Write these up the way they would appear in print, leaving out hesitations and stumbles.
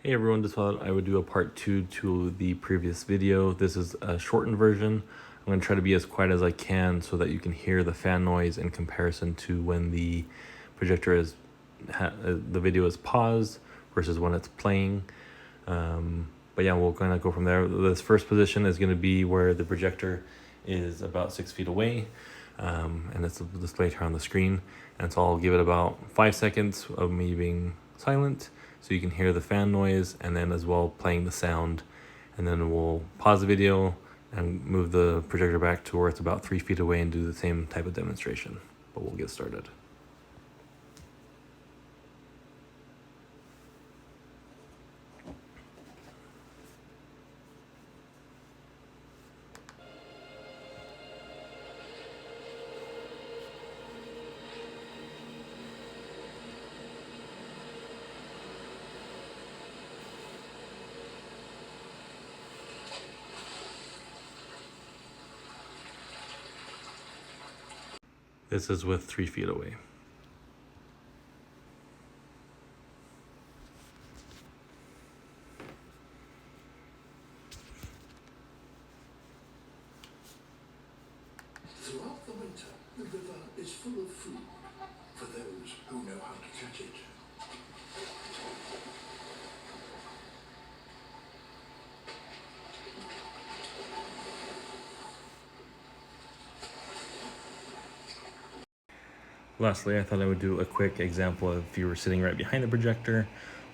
Hey everyone, just thought I would do a part 2 to the previous video. This is a shortened version. I'm going to try to be as quiet as I can so that you can hear the fan noise in comparison to when the projector is, the video is paused versus when it's playing. But yeah, we're going to go from there. This first position is going to be where the projector is about 6 feet away, and it's displayed here on the screen. And so I'll give it about 5 seconds of me being silent so you can hear the fan noise, and then as well playing the sound. And then we'll pause the video and move the projector back to where it's about 3 feet away and do the same type of demonstration. But we'll get started. This is with 3 feet away. Throughout the winter, the river is full of food for those who know how to catch it. Lastly, I thought I would do a quick example of if you were sitting right behind the projector,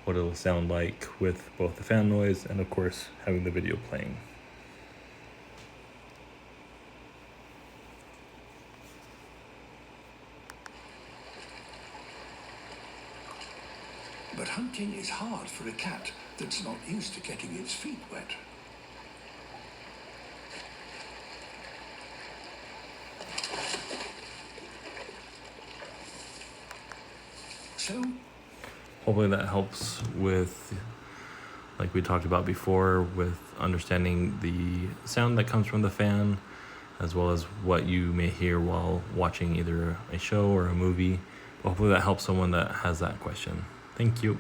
what it'll sound like with both the fan noise and of course having the video playing. But hunting is hard for a cat that's not used to getting its feet wet. So, hopefully that helps with, like we talked about before, with understanding the sound that comes from the fan, as well as what you may hear while watching either a show or a movie. Hopefully that helps someone that has that question. Thank you.